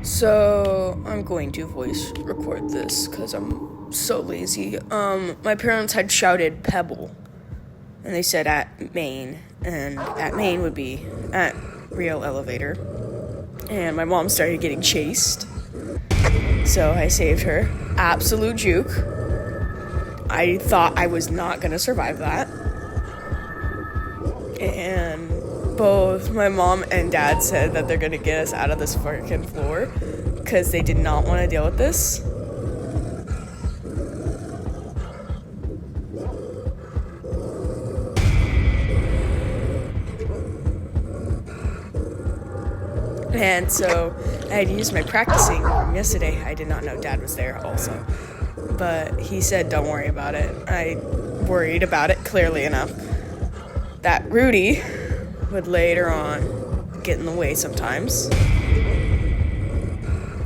So I'm going to voice record this because I'm so lazy. My parents had shouted Pebble, and they said at Main, and at Main would be at Real Elevator. And my mom started getting chased, so I saved her. Absolute juke. I thought I was not gonna survive that. And both my mom and dad said that they're gonna get us out of this freaking floor because they did not want to deal with this. And so I had used my practicing from yesterday. I did not know dad was there also, but he said don't worry about it. I worried about it clearly enough that Rudy would later on get in the way sometimes.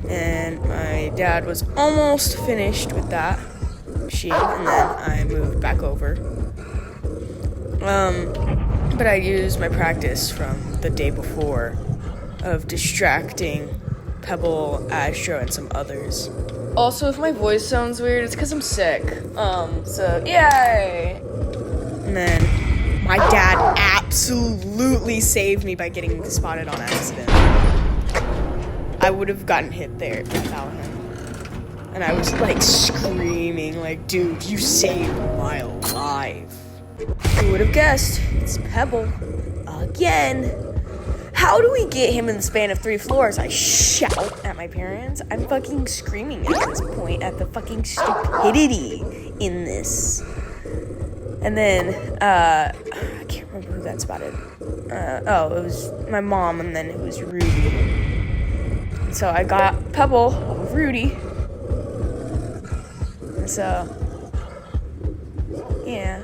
And my dad was almost finished with that machine, and then I moved back over. But I used my practice from the day before of distracting Pebble, Astro, and some others. Also, if my voice sounds weird, it's because I'm sick. So yay! And then my dad absolutely saved me by getting spotted on accident. I would have gotten hit there without him. And I was like screaming, like, dude, you saved my life. Who would have guessed? It's Pebble. Again. How do we get him in the span of 3 floors? I shout at my parents. I'm fucking screaming at this point at the fucking stupidity in this. And then, I can't remember who got spotted. It was my mom, and then it was Rudy. So I got Pebble of Rudy. So, yeah.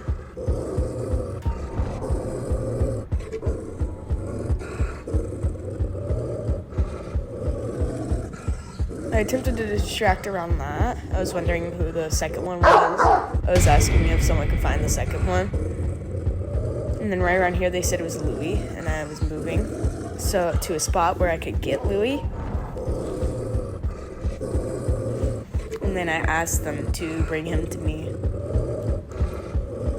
I attempted to distract around that. I was wondering who the second one was. I was asking if someone could find the second one. And then right around here they said it was Louie, and I was moving to a spot where I could get Louie. And then I asked them to bring him to me.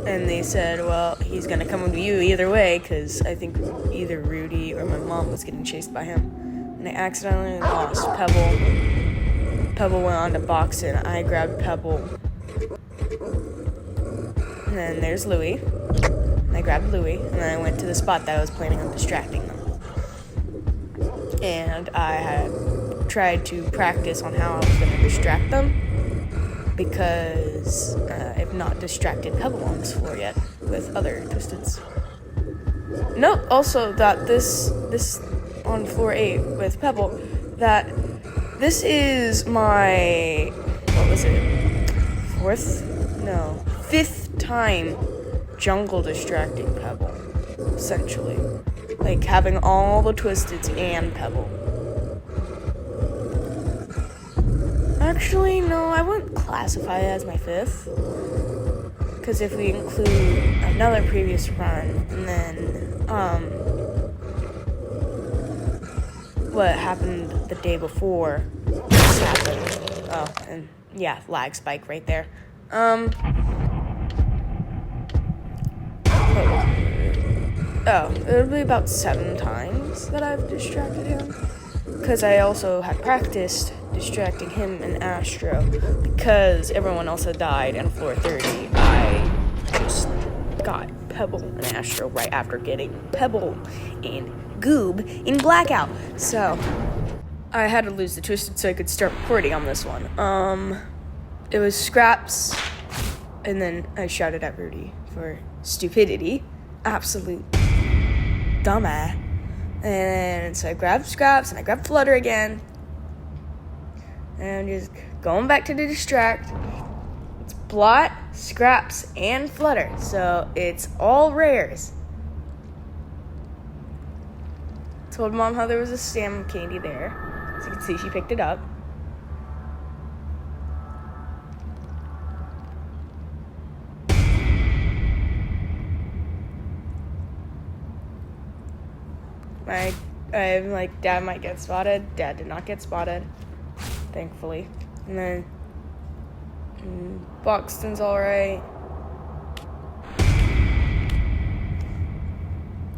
And they said, well, he's gonna come to you either way, because I think either Rudy or my mom was getting chased by him. And I accidentally lost Pebble. Pebble went on to box, and I grabbed Pebble. And then there's Louie. And I grabbed Louie, and then I went to the spot that I was planning on distracting them. And I had tried to practice on how I was going to distract them, because I've not distracted Pebble on this floor yet with other Twisteds. Note also that this on floor 8 with Pebble, that this is my, fifth time jungle distracting Pebble, essentially. Like having all the Twisteds and Pebble. Actually, no, I wouldn't classify it as my 5th. Because if we include another previous run, and then, what happened the day before this happened. Oh, and yeah, lag spike right there. It'll be about 7 times that I've distracted him. Because I also had practiced distracting him and Astro. Because everyone else had died on floor 30, I just got Pebble and Astro right after getting Pebble and Goob in Blackout. So I had to lose the Twisted so I could start recording on this one. It was Scraps, and then I shouted at Rudy for stupidity. Absolute dumbass. And so I grabbed Scraps, and I grabbed Flutter again. And I'm just going back to the distract. It's Blot, Scraps, and Flutter. So it's all rares. Told Mom how there was a stem candy there. As you can see, she picked it up. My I'm like, Dad might get spotted. Dad did not get spotted, thankfully. And then Buxton's all right.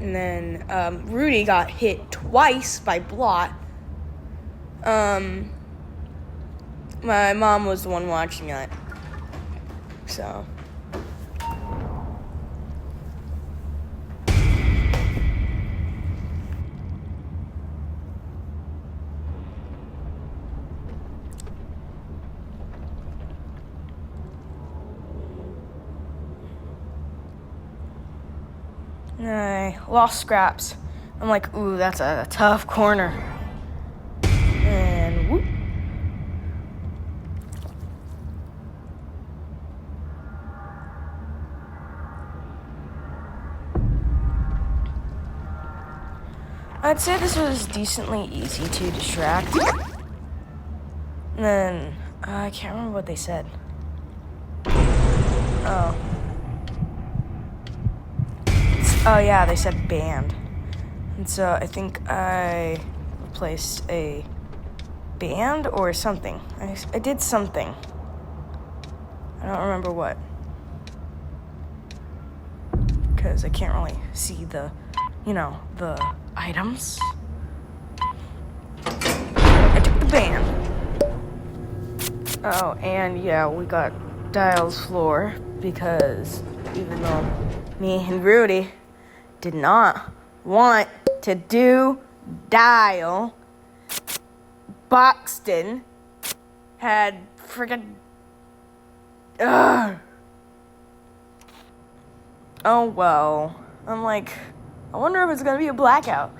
And then Rudy got hit twice by Blot. My mom was the one watching it. So. And I lost Scraps. I'm like, ooh, that's a tough corner. And whoop. I'd say this was decently easy to distract. And then, I can't remember what they said. Oh yeah, they said band. And so I think I replaced a band or something. I did something. I don't remember what. Because I can't really see the items. I took the band. Oh, and yeah, we got Dial's floor because even though me and Rudy did not want to do Dial, Buxton had friggin' oh well. I'm like, I wonder if it's gonna be a blackout.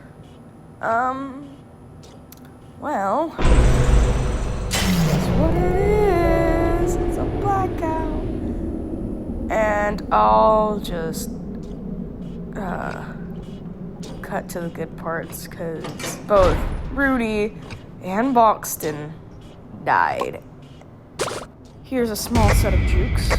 Well, that's what it is. It's a blackout. And I'll just cut to the good parts, because both Rudy and Buxton died. Here's a small set of jukes.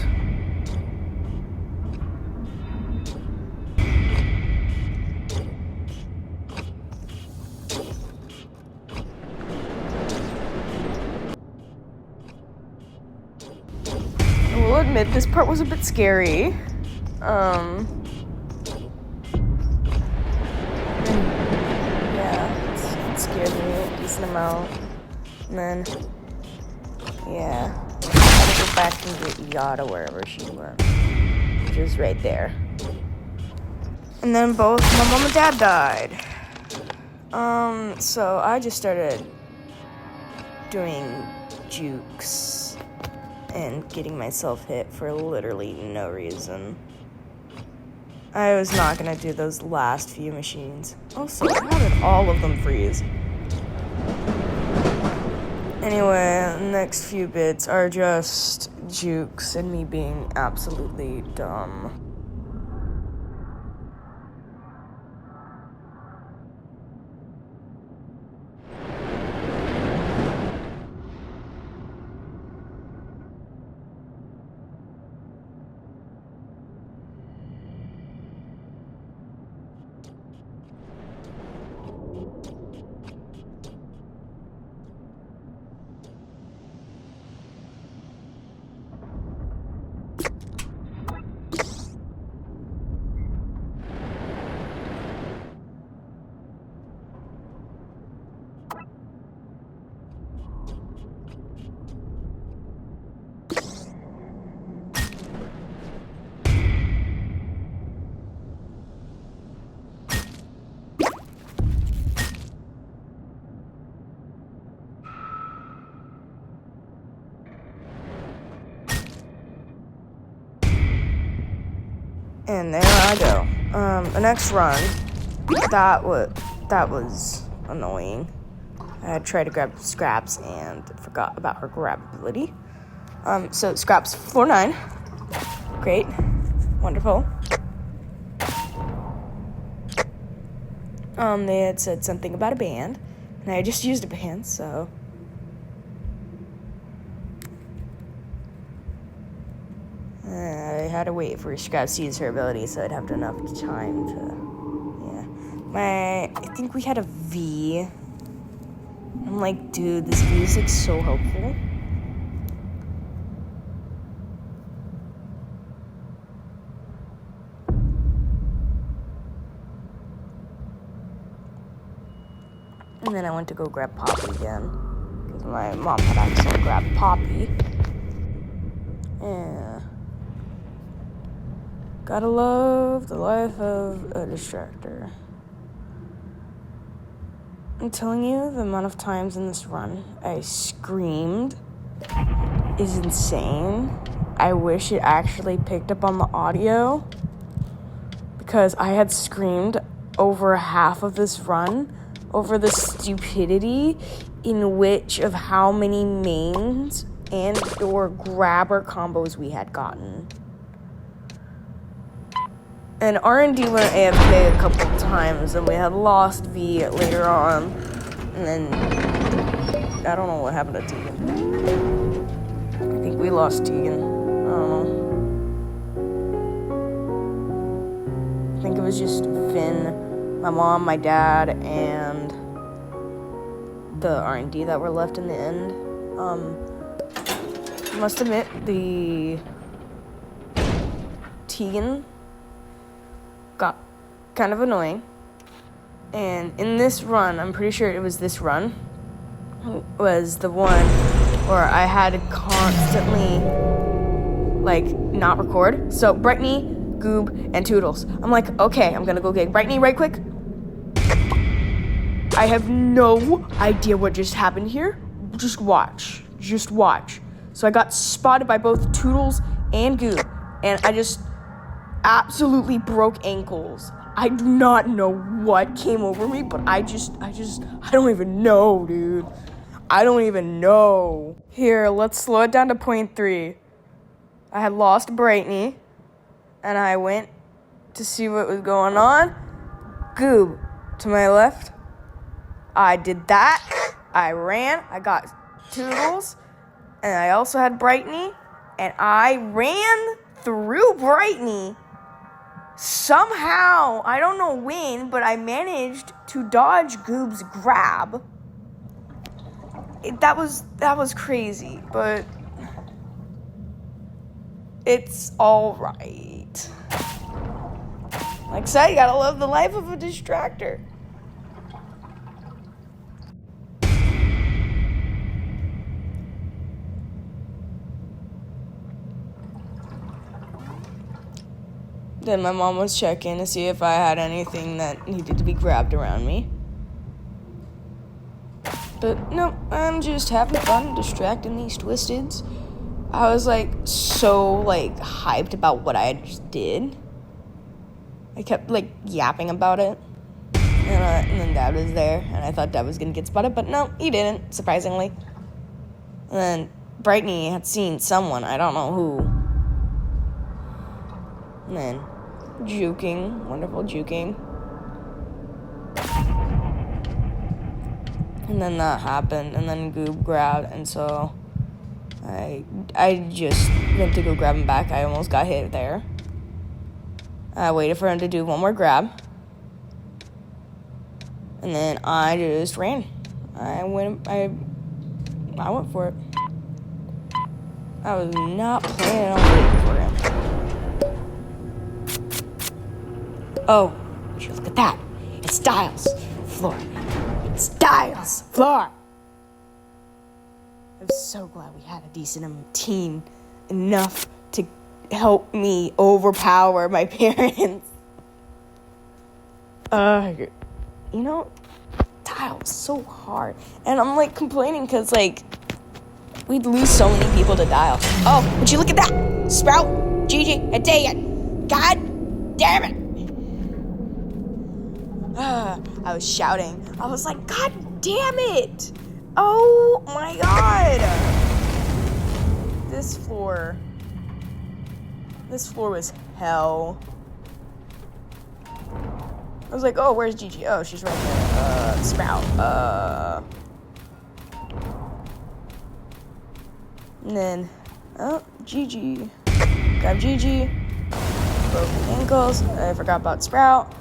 I will admit this part was a bit scary. It scared me a decent amount. And then, yeah, I had to go back and get Yada wherever she went, which is right there. And then both my mom and dad died. So I just started doing jukes and getting myself hit for literally no reason. I was not gonna do those last few machines. Also, how did all of them freeze? Anyway, the next few bits are just jukes and me being absolutely dumb. And there I go. The next run, that was annoying. I tried to grab Scraps and forgot about her grab ability. So Scraps floor 9. Great. Wonderful. They had said something about a band, and I just used a band, so I had to wait for Scraps to use her ability so I'd have enough time to, I think we had a V. I'm like, dude, this V is like so helpful. And then I went to go grab Poppy again, because my mom had accidentally grabbed Poppy. Yeah. Gotta love the life of a distractor. I'm telling you, the amount of times in this run I screamed is insane. I wish it actually picked up on the audio, because I had screamed over half of this run over the stupidity in which of how many mains and or grabber combos we had gotten. And R&D went AFK a couple of times, and we had lost V later on. And then, I don't know what happened to Tegan. I think we lost Tegan. I don't know. I think it was just Finn, my mom, my dad, and the R&D that were left in the end. I must admit, the Tegan got kind of annoying. And in this run, I'm pretty sure it was this run, was the one where I had to constantly, like, not record. So, Brittany, Goob, and Toodles. I'm like, okay, I'm gonna go get Brittany right quick. I have no idea what just happened here. Just watch. So I got spotted by both Toodles and Goob, and I just absolutely broke ankles. I do not know what came over me, but I don't even know, dude. I don't even know. Here, let's slow it down to 0.3. I had lost Brittany, and I went to see what was going on. Goob, to my left. I did that. I ran. I got Toodles. And I also had Brittany. And I ran through Brittany. Somehow, I don't know when, but I managed to dodge Goob's grab. That was crazy, but it's all right. Like I said, you gotta love the life of a distractor. Then my mom was checking to see if I had anything that needed to be grabbed around me. But no, I'm just having fun distracting these twisteds. I was so hyped about what I just did. I kept yapping about it. And then Dad was there, and I thought Dad was gonna get spotted, but no, he didn't, surprisingly. And then Brittany had seen someone, I don't know who. And then juking, wonderful juking. And then that happened, and then Goob grabbed, and so I just went to go grab him back. I almost got hit there. I waited for him to do one more grab. And then I just ran. I went for it. I was not planning on waiting for him. Oh, would you look at that? It's Styles. Floor. It's Styles. Floor. I'm so glad we had a decent team. Enough to help me overpower my parents. Styles so hard. And I'm complaining because we'd lose so many people to Dial. Oh, would you look at that? Sprout, Gigi, and Dayan. God damn it. I was shouting. I was like, God damn it. Oh my God. This floor was hell. I was like, oh, where's Gigi? Oh, she's right there. Sprout. And then, Gigi. Grab Gigi. Broken ankles. I forgot about Sprout.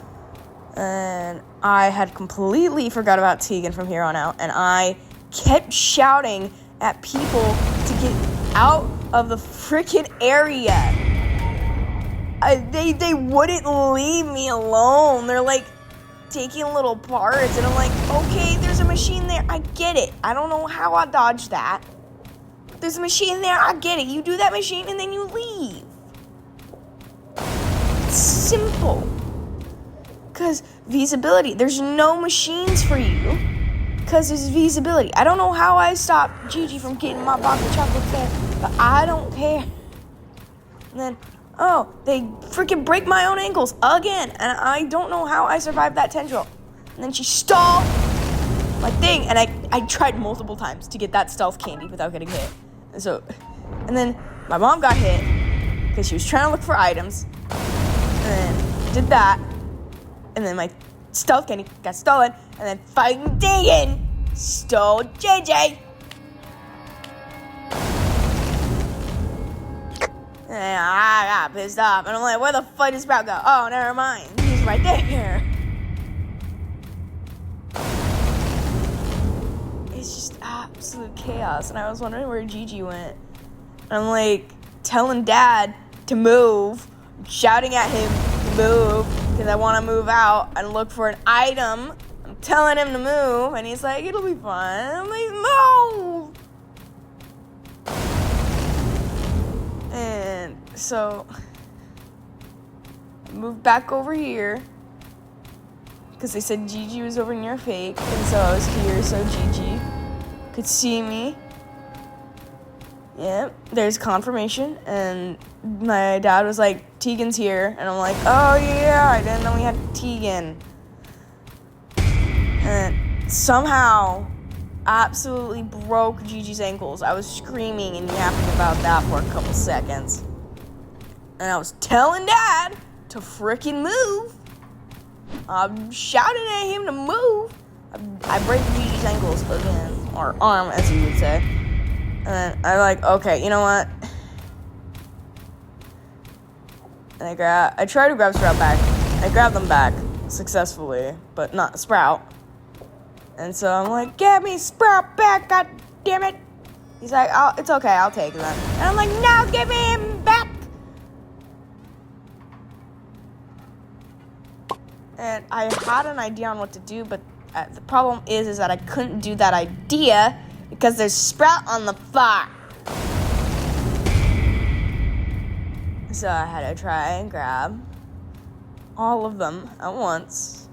And I had completely forgot about Tegan from here on out, and I kept shouting at people to get out of the freaking area. They wouldn't leave me alone. They're like taking little parts, and I'm like, okay, there's a machine there. I get it. I don't know how I dodged that. There's a machine there. I get it. You do that machine, and then you leave. It's simple. Because visibility. There's no machines for you. Because there's visibility. I don't know how I stopped Gigi from getting my box of chocolate there, but I don't care. And then, oh, they freaking break my own ankles again. And I don't know how I survived that tendril. And then she stalled my thing. And I tried multiple times to get that stealth candy without getting hit. And then my mom got hit because she was trying to look for items. And then did that. And then my stealth candy got stolen. And then fighting Tegan stole JJ. And I got pissed off. And I'm like, where the fuck did Sprout go? Oh, never mind. He's right there. It's just absolute chaos. And I was wondering where Gigi went. And I'm like telling Dad to move. Shouting at him to move. Because I want to move out and look for an item. I'm telling him to move. And he's like, it'll be fine. I'm like, no. And so I moved back over here because they said Gigi was over near Fake, and so I was here so Gigi could see me. Yep, there's confirmation, and my dad was like, Tegan's here, and I'm like, oh yeah, I didn't know we had Tegan. And somehow absolutely broke Gigi's ankles. I was screaming and yapping about that for a couple seconds. And I was telling Dad to freaking move. I'm shouting at him to move. I break Gigi's ankles again, or arm as you would say. And I'm like, okay, you know what? And I tried to grab Sprout back. I grabbed them back successfully, but not Sprout. And so I'm like, get me Sprout back, god damn it. He's like, oh, it's okay, I'll take them. And I'm like, no, give me him back. And I had an idea on what to do, but the problem is that I couldn't do that idea because there's Sprout on the far. So I had to try and grab all of them at once.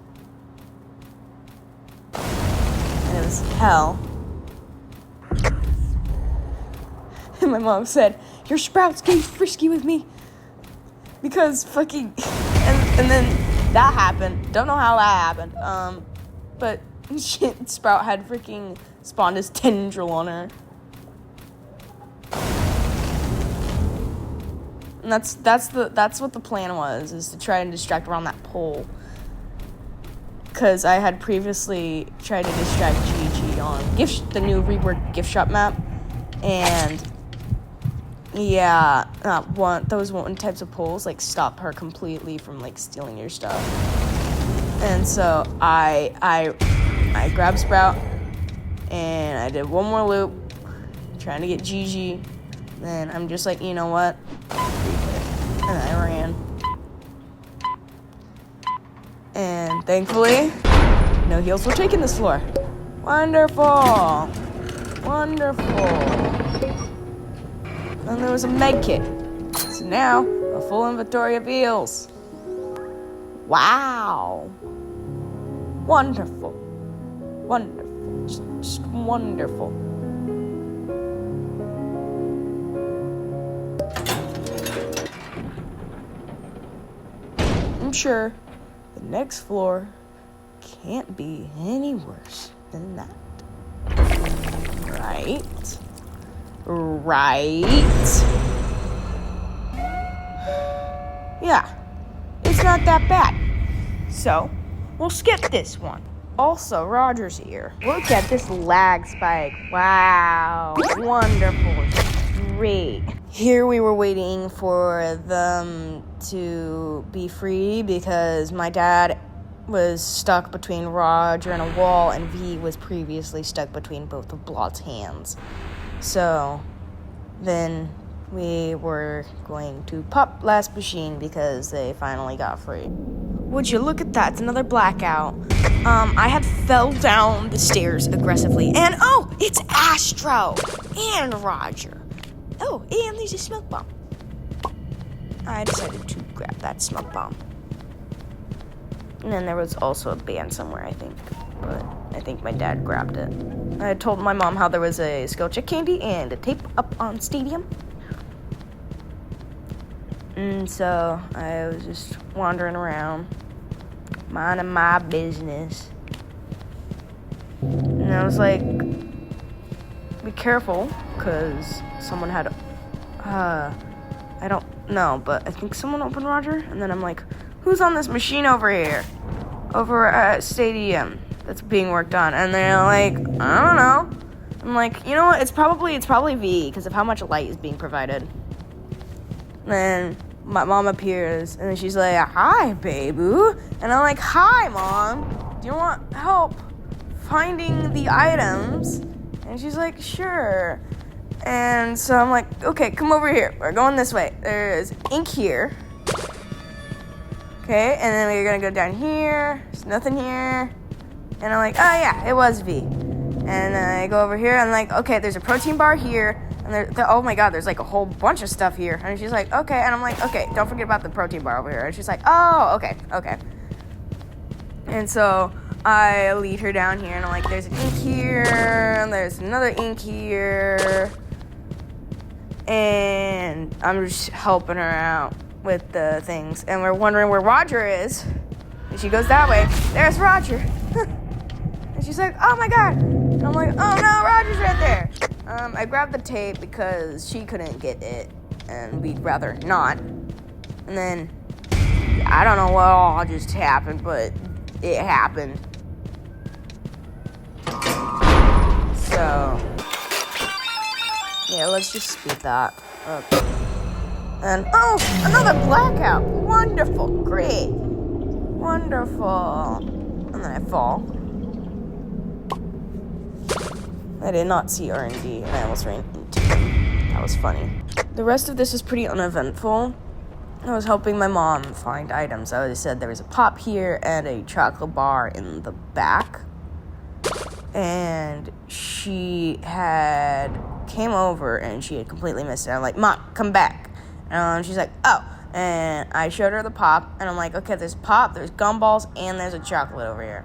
And it was hell. And my mom said, your Sprout's getting frisky with me. Because fucking... And then that happened. Don't know how that happened. But shit, Sprout had freaking spawned his tendril on her. And that's what the plan was, is to try and distract around that pole. Because I had previously tried to distract Gigi on the new Rework gift shop map. And yeah, those one types of poles like stop her completely from like stealing your stuff. And so I grabbed Sprout and I did one more loop trying to get Gigi. Then I'm just like, you know what? And I ran. And thankfully, no heals were taking this floor. Wonderful. Wonderful. And there was a med kit. So now, a full inventory of heals. Wow. Wonderful. Wonderful. Just wonderful. I'm sure the next floor can't be any worse than that. Right? Yeah, it's not that bad. So, we'll skip this one. Also, Roger's here. Look at this lag spike. Wow, wonderful. Great. Here we were waiting for them to be free because my dad was stuck between Roger and a wall, and V was previously stuck between both of Blot's hands. So then we were going to pop last machine because they finally got free. Would you look at that? It's another blackout. I had fell down the stairs aggressively, and it's Astro and Roger. Oh, and there's a smoke bomb. I decided to grab that smoke bomb. And then there was also a band somewhere, I think. But I think my dad grabbed it. I told my mom how there was a skill check candy and a tape up on Stadium. And so I was just wandering around, minding my business. And I was like, be careful, because someone had, I don't know, but I think someone opened Roger. And then I'm like, who's on this machine over here? Over at Stadium that's being worked on. And they're like, I don't know. I'm like, you know what? It's probably V, because of how much light is being provided. Then my mom appears, and then she's like, hi, baby. And I'm like, hi, Mom. Do you want help finding the items? And she's like, sure. And so I'm like, okay, come over here. We're going this way. There's ink here. Okay, and then we're going to go down here. There's nothing here. And I'm like, oh, yeah, it was V. And I go over here, and I'm like, okay, there's a protein bar here. And oh my god, there's like a whole bunch of stuff here. And she's like, okay. And I'm like, okay, don't forget about the protein bar over here. And she's like, oh, okay. And so I lead her down here, and I'm like, there's an ink here, and there's another ink here. And I'm just helping her out with the things. And we're wondering where Roger is. And she goes that way. There's Roger. And she's like, oh my god. And I'm like, oh no, Roger's right there. I grabbed the tape because she couldn't get it, and we'd rather not. And then, I don't know what all just happened, but it happened. So, yeah, let's just speed that up. And, another blackout. Wonderful, great, wonderful. And then I fall. I did not see R&D, and I almost ran into it. That was funny. The rest of this is pretty uneventful. I was helping my mom find items. I already said there was a pop here and a chocolate bar in the back. And she came over, and she had completely missed it. I'm like, Mom, come back. And she's like, oh. And I showed her the pop, and I'm like, okay, there's pop, there's gumballs, and there's a chocolate over here.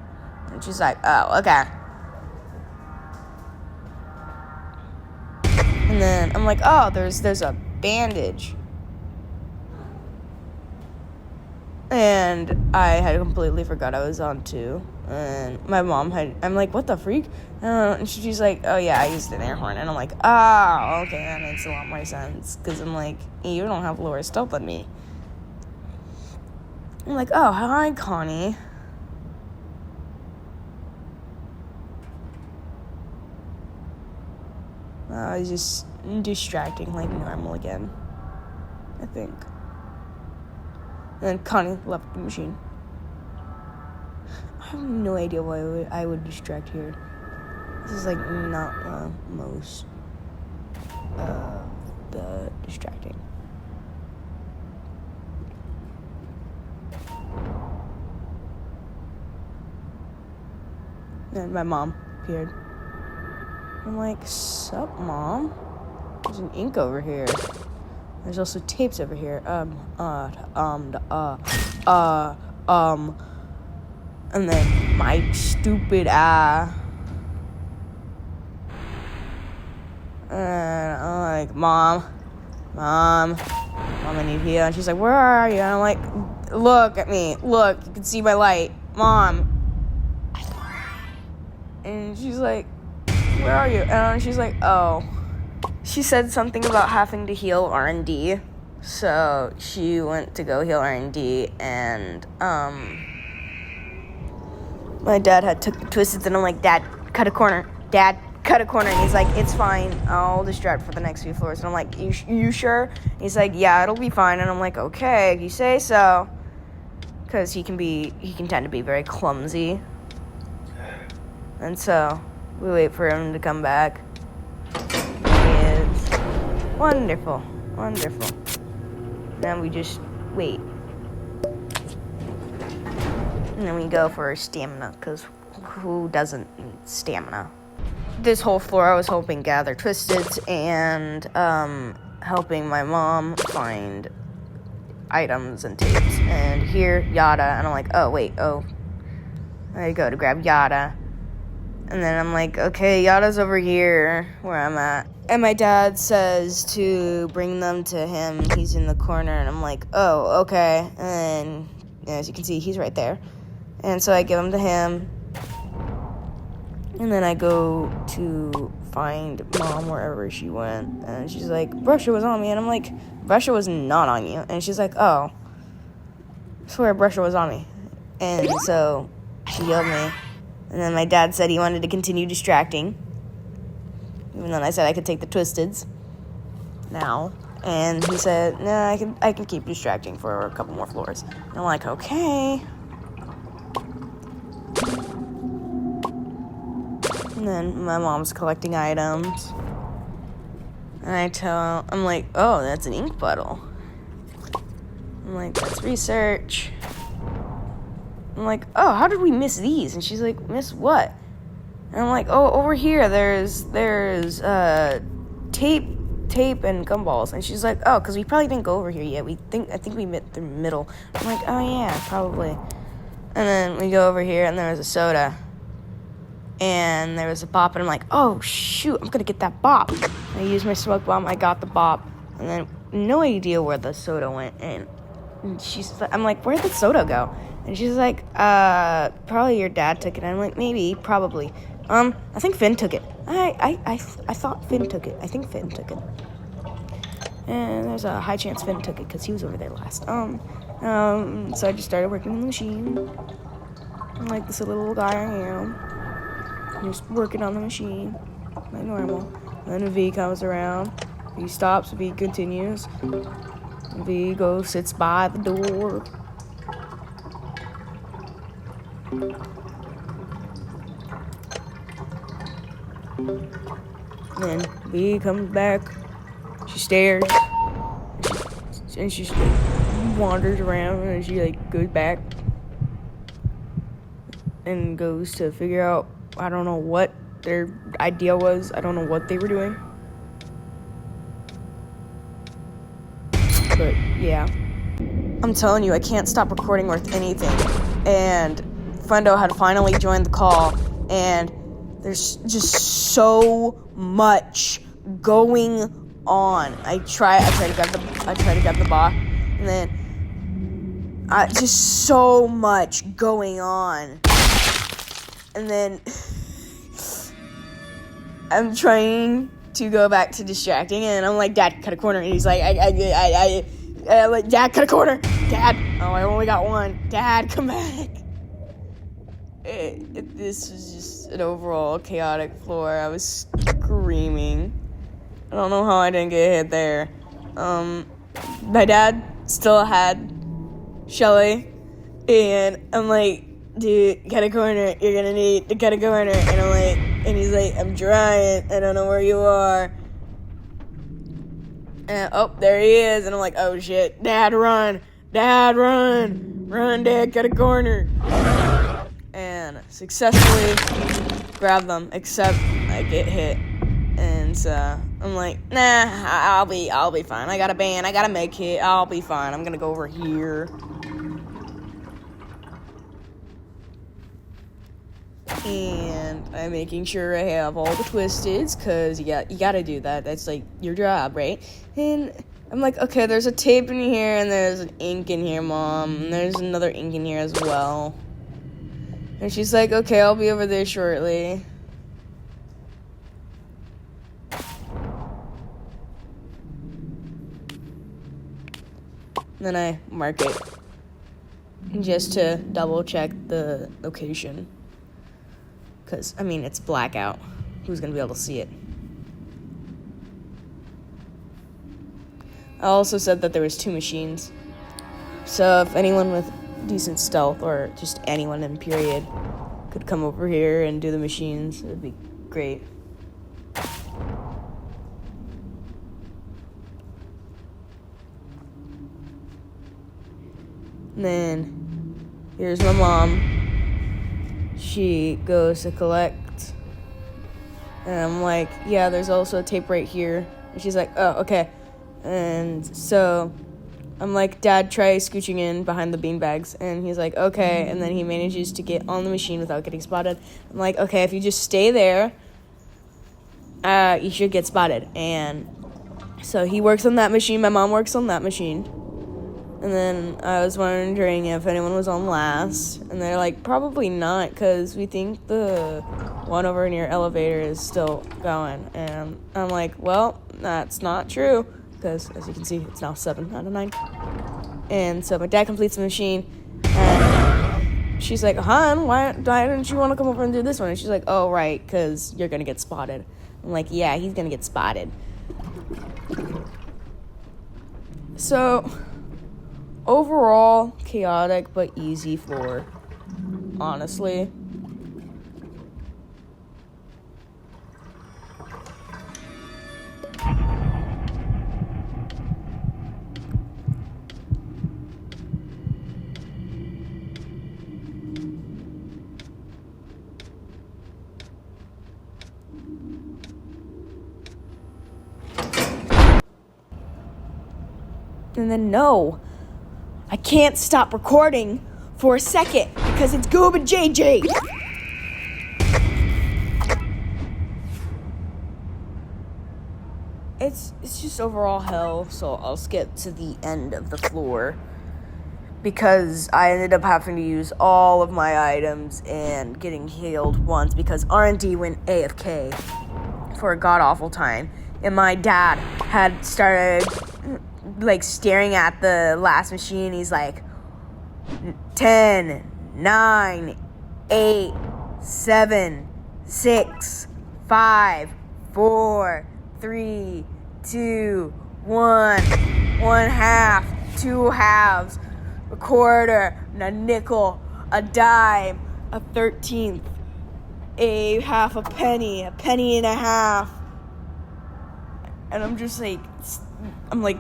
And she's like, oh, okay. And then I'm like, oh, there's a bandage. And I had completely forgot I was on 2. And my mom I'm like, what the freak? And she's like, oh yeah, I used an air horn. And I'm like, oh, okay, that makes a lot more sense. Because I'm like, you don't have lower stealth than me. I'm like, oh, hi, Connie. I was just distracting like normal again, I think. And then Connie left the machine. I have no idea why I would distract here. This is like not most the distracting. Then my mom appeared. I'm like, sup, Mom? There's an ink over here. There's also tapes over here. And then my stupid eye. And I'm like, Mom, I need heal. And she's like, where are you? And I'm like, look at me. Look, you can see my light. Mom. And she's like, where are you? And she's like, oh. She said something about having to heal R&D. So she went to go heal R&D, and my dad had took the twists, and I'm like, Dad, cut a corner. Dad, cut a corner. And he's like, it's fine. I'll distract for the next few floors. And I'm like, you sure? And he's like, yeah, it'll be fine. And I'm like, okay, if you say so. because he can tend to be very clumsy. And so we wait for him to come back. He is wonderful. Then we just wait. And then we go for stamina, because who doesn't need stamina? This whole floor I was helping gather Twisteds and helping my mom find items and tapes. And here, Yada, and I'm like, I go to grab Yada. And then I'm like, okay, Yada's over here where I'm at. And my dad says to bring them to him. He's in the corner, and I'm like, oh, okay. And as you can see, he's right there. And so I give them to him. And then I go to find Mom wherever she went. And she's like, Brusha was on me. And I'm like, Brusha was not on you. And she's like, oh, I swear Brusha was on me. And so she yelled me. And then my dad said he wanted to continue distracting. Even though I said I could take the Twisteds now. And he said, no, I can keep distracting for a couple more floors. And I'm like, okay. And then my mom's collecting items. And I'm like, oh, that's an ink bottle. I'm like, that's research. I'm like, oh, how did we miss these? And she's like, miss what? And I'm like, oh, over here, there's tape and gumballs. And she's like, oh, because we probably didn't go over here yet. I think we met the middle. I'm like, oh yeah, probably. And then we go over here, and there was a soda. And there was a bop, and I'm like, oh, shoot, I'm gonna get that bop. I used my smoke bomb, I got the bop. And then no idea where the soda went. And I'm like, where'd the soda go? And she's like, probably your dad took it. And I'm like, maybe, probably. I think Finn took it. I thought Finn took it. I think Finn took it. And there's a high chance Finn took it because he was over there last. So I just started working on the machine. I'm like this little guy I am. Just working on the machine, like normal. Then V comes around. V stops, V continues. V goes, sits by the door. Then V comes back. She stares. And she wanders around, and she goes back and goes to figure out, I don't know what their idea was. I don't know what they were doing. But yeah. I'm telling you, I can't stop recording worth anything. And Fundo had finally joined the call, and there's just so much going on. I try to grab the box, and then just so much going on. And then I'm trying to go back to distracting, and I'm like, Dad, cut a corner. And he's like, I'm like, Dad, cut a corner. Dad, oh, I only got one. Dad, come back. This was just an overall chaotic floor. I was screaming. I don't know how I didn't get hit there. My dad still had Shelly, and I'm like, dude, cut a corner. You're gonna need to cut a corner. And I'm like, and he's like, I'm trying. I don't know where you are. And oh, there he is. And I'm like, oh shit, Dad, run. Dad, run. Run, Dad, cut a corner. And successfully grab them, except I get hit. And so I'm like, nah, I'll be fine. I got a band, I got a med kit. I'll be fine. I'm gonna go over here. And I'm making sure I have all the Twisteds, because you gotta do that. That's like your job, right? And I'm like, okay, there's a tape in here, and there's an ink in here, Mom. And there's another ink in here as well. And she's like, okay, I'll be over there shortly. Then I mark it just to double check the location. Because, I mean, it's blackout. Who's going to be able to see it? I also said that there was 2 machines. So if anyone with decent stealth, or just anyone in period could come over here and do the machines. It would be great. And then here's my mom. She goes to collect, and I'm like, yeah, there's also a tape right here. And she's like, oh, okay. And so I'm like, Dad, try scooching in behind the beanbags. And he's like, okay. And then he manages to get on the machine without getting spotted. I'm like, okay, if you just stay there, you should get spotted. And so he works on that machine. My mom works on that machine. And then I was wondering if anyone was on last. And they're like, probably not, because we think the one over near elevator is still going. And I'm like, well, that's not true, because as you can see, it's now 7 out of 9. And so my dad completes the machine, and she's like, hon, why didn't you want to come over and do this one? And she's like, oh, right, because you're going to get spotted. I'm like, yeah, he's going to get spotted. So overall, chaotic but easy floor, honestly. And then no, I can't stop recording for a second because it's Goob and JJ. It's just overall hell, so I'll skip to the end of the floor because I ended up having to use all of my items and getting healed once because R&D went AFK for a god-awful time. And my dad had started staring at the last machine. He's like, 10, 9, 8, 7, 6, 5, 4, 3, 2, 1, 1 half, 2 halves, a quarter, a nickel, a dime, a 13th, a half a penny and a half. And I'm just like,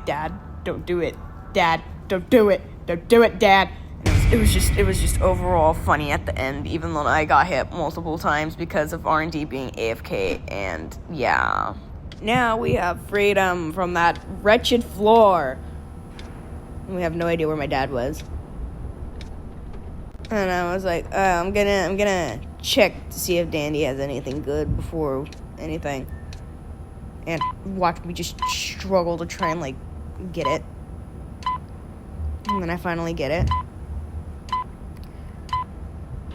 Dad, don't do it. Dad, don't do it. Don't do it, Dad. And it was just overall funny at the end, even though I got hit multiple times because of R&D being AFK. And yeah, now we have freedom from that wretched floor. And we have no idea where my dad was. And I was like, I'm gonna check to see if Dandy has anything good before anything. And watch me just struggle to try and get it. And then I finally get it.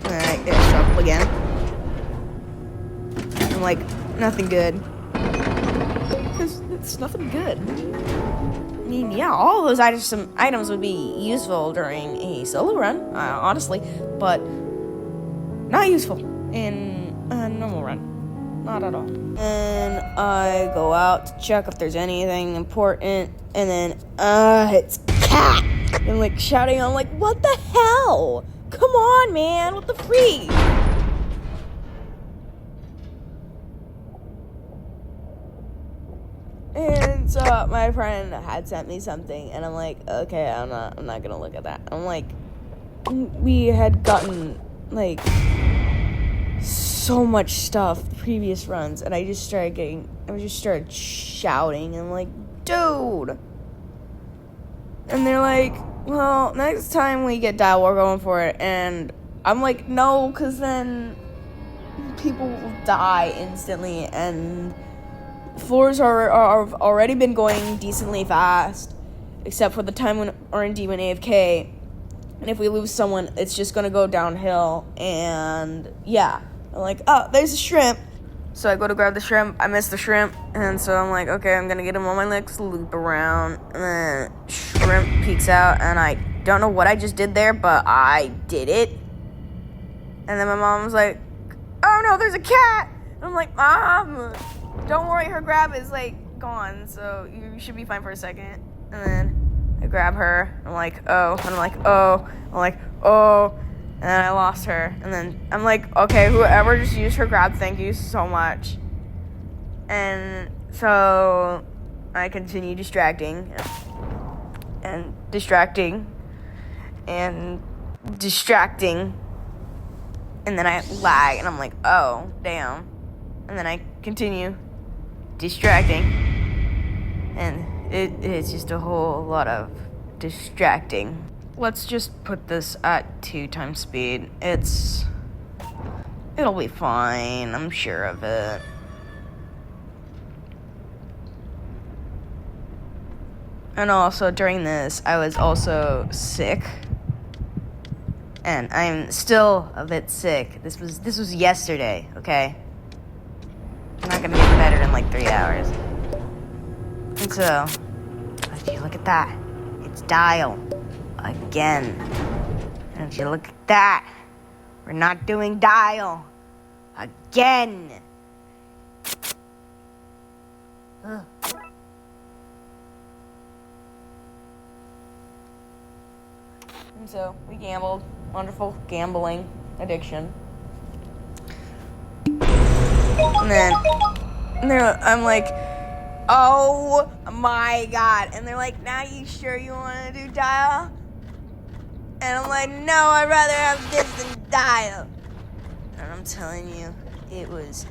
And then I struggle again. I'm like, nothing good. Because it's nothing good. I mean, yeah, all those items would be useful during a solo run, honestly, but not useful in a normal run. Not at all. And I go out to check if there's anything important, and then, it's Cat! And, shouting, I'm like, what the hell? Come on, man, what the freak? And so my friend had sent me something, and I'm like, okay, I'm not gonna look at that. I'm like, we had gotten, so much stuff previous runs, and I just started shouting, and I'm like, dude. And they're like, well, next time we get that, we're going for it. And I'm like, no, because then people will die instantly, and floors are already been going decently fast, except for the time when R&D went AFK. And if we lose someone, it's just gonna go downhill. And yeah, I'm like, oh, there's a shrimp. So I go to grab the shrimp. I miss the shrimp, and so I'm like, okay, I'm gonna get him on my next loop around. And then shrimp peeks out, and I don't know what I just did there, but I did it. And then my mom's like, oh no, there's a cat. And I'm like, Mom, don't worry, her grab is gone, so you should be fine for a second. And then I grab her. I'm like, oh. And I'm like, oh. I'm like, oh. And then I lost her. And then I'm like, okay, whoever just used her grab, thank you so much. And so I continue distracting and distracting and distracting. And then I lag and I'm like, oh, damn. And then I continue distracting. And it's just a whole lot of distracting. Let's just put this at 2 times speed. It'll be fine. I'm sure of it. And also, during this, I was also sick. And I'm still a bit sick. This was yesterday, okay? I'm not gonna get better in like 3 hours. And so, if you look at that, it's Dial. Again. And if you look at that, we're not doing Dial. Again. Ugh. And so, we gambled. Wonderful gambling addiction. And then I'm like, oh my god. And they're like, now you sure you want to do Dial? And I'm like, no, I'd rather have this than Dial. And I'm telling you, it was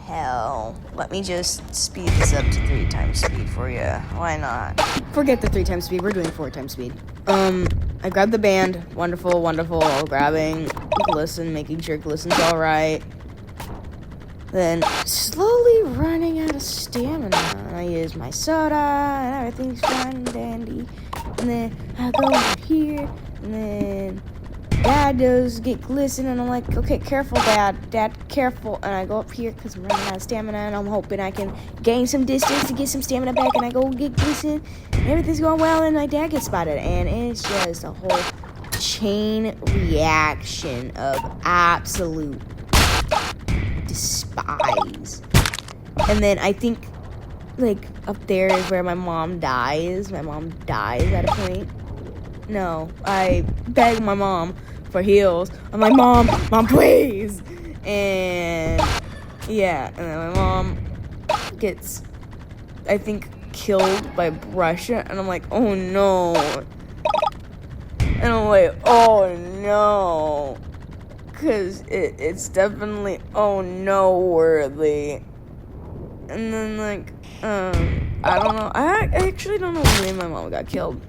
hell. Let me just speed this up to 3 times speed for you. Why not? Forget the 3 times speed. We're doing 4 times speed. I grabbed the band. Wonderful. Grabbing Glisten, making sure Glisten's alright. Then slowly running out of stamina. I use my soda and everything's fine and dandy. And then I go over here and then Dad does get Glisten and I'm like, okay, careful Dad, careful. And I go up here because I'm running out of stamina and I'm hoping I can gain some distance to get some stamina back. And I go get Glisten and everything's going well and my dad gets spotted. And it's just a whole chain reaction of absolute despise. And then I think like up there is where my mom dies. My mom dies at a point. No, I beg my mom for heals. I'm like, Mom, please. And yeah, and then my mom gets, I think, killed by Brusha. And I'm like, oh no. And I'm like, oh no. Because it's definitely oh no worthy. And then like, I don't know. I actually don't know when my mom got killed.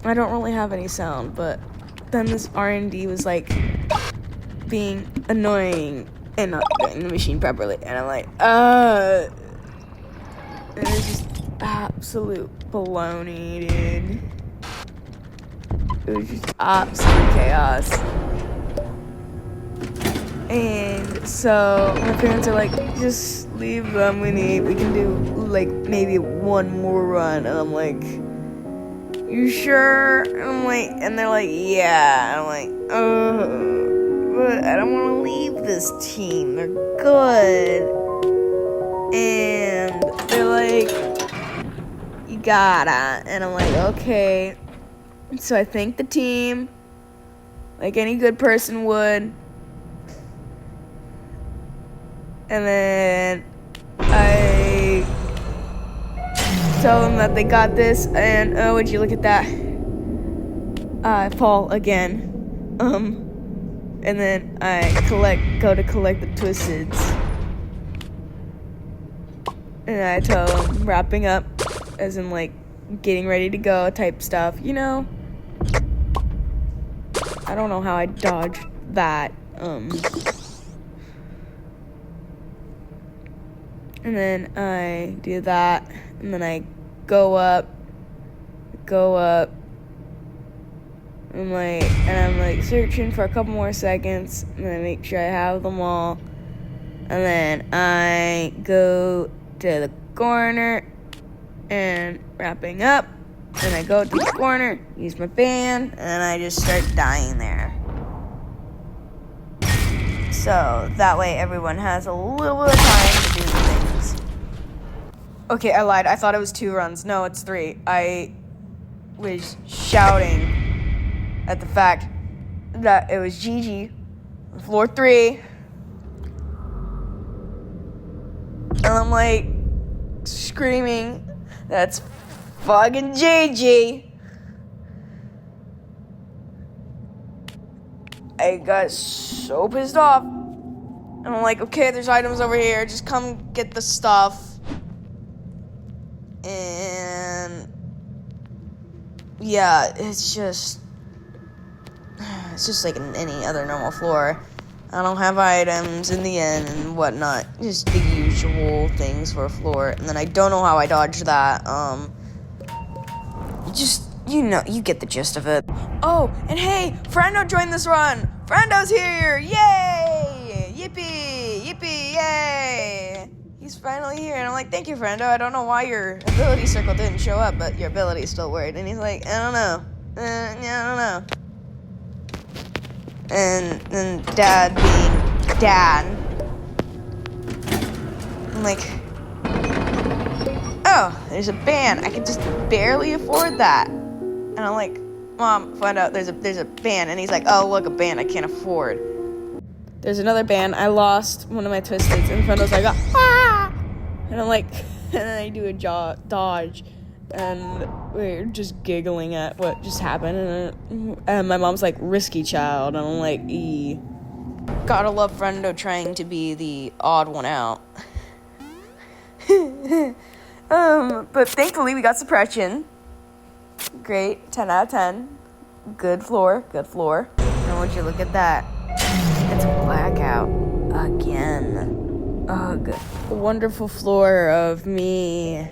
I don't really have any sound, but then this R&D was like being annoying and not getting the machine properly. And I'm like, and it was just absolute baloney, dude. It was just absolute chaos. And so my parents are like, just leave them, we can do like maybe one more run. And I'm like, you sure? And I'm like, and they're like, yeah. And I'm like, but I don't want to leave this team, they're good. And they're like, you gotta. And I'm like, okay. So I thank the team, like any good person would. And then I tell them that they got this, and oh, would you look at that? I fall again. And then I go to collect the Twisteds. And I tell them, wrapping up, as in like getting ready to go type stuff, you know? I don't know how I dodged that. And then I do that, and then I go up, and I'm searching for a couple more seconds, and then I make sure I have them all, and then I go to the corner, and wrapping up, and I go to the corner, use my fan, and I just start dying there. So that way everyone has a little bit of time to do things. Okay, I lied. I thought it was 2 runs. No, it's 3. I was shouting at the fact that it was Gigi, floor 3. And I'm like screaming, that's fucking Gigi. I got so pissed off. And I'm like, okay, there's items over here. Just come get the stuff. And yeah, it's just like any other normal floor. I don't have items in the end and whatnot. Just the usual things for a floor. And then I don't know how I dodged that. You get the gist of it. Oh, and hey, Frando joined this run. Frando's here. Yay! Yippee! Yippee! Yay! He's finally here. And I'm like, thank you, Frando. I don't know why your ability circle didn't show up, but your ability still worked. And he's like, I don't know. Yeah, I don't know. And Dad being Dad, I'm like, oh, there's a band. I can just barely afford that. And I'm like, Mom, find out there's a band. And he's like, oh, look, a band I can't afford. There's another band. I lost one of my Twisteds. And Frendo's like, ah! And I'm like, and then I do a dodge. And we're just giggling at what just happened. And my mom's like, risky child. And I'm like, Gotta love Frendo trying to be the odd one out. But thankfully we got suppression. Great, 10 out of 10. Good floor. And would you look at that? It's a blackout. Again. Ugh. A wonderful floor of me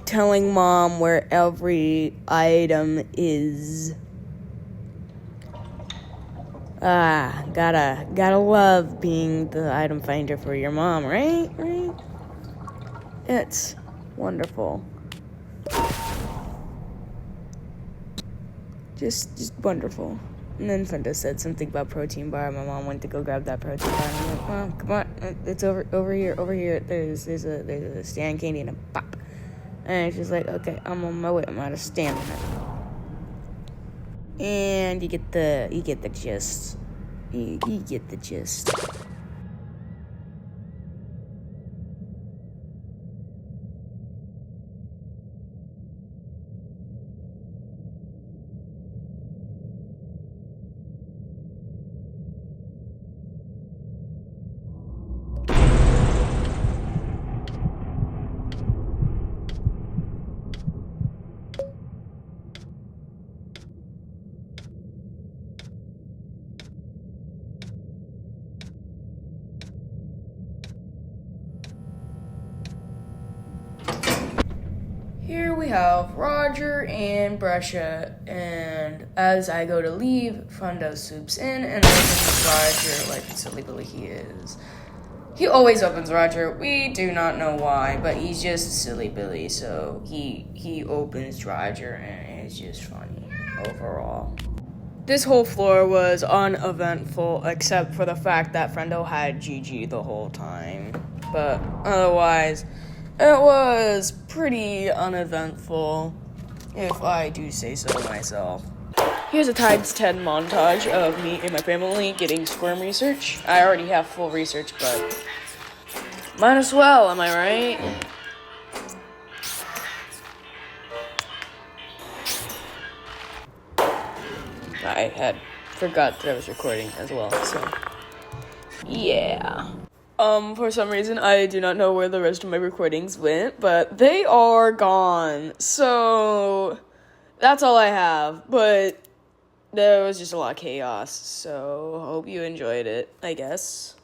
telling Mom where every item is. Gotta love being the item finder for your mom, right? It's wonderful. Just wonderful. And then Funda said something about protein bar. My mom went to go grab that protein bar. And I'm like, Mom, come on, it's over here. There's a stand candy and a pop. And she's like, okay, I'm on my way. I'm out of stamina. And you get the gist. You get the gist. Here we have Roger and Brescia, and as I go to leave, Frendo swoops in and opens Roger like the silly Billy he is. He always opens Roger. We do not know why, but he's just a silly Billy, so he opens Roger, and it's just funny overall. This whole floor was uneventful, except for the fact that Frendo had Gigi the whole time, but otherwise, it was pretty uneventful, if I do say so myself. Here's a Tides 10 montage of me and my family getting squirm research. I already have full research, but might as well, am I right? I had forgot that I was recording as well, so yeah. For some reason, I do not know where the rest of my recordings went, but they are gone. So, that's all I have. But there was just a lot of chaos, so hope you enjoyed it, I guess.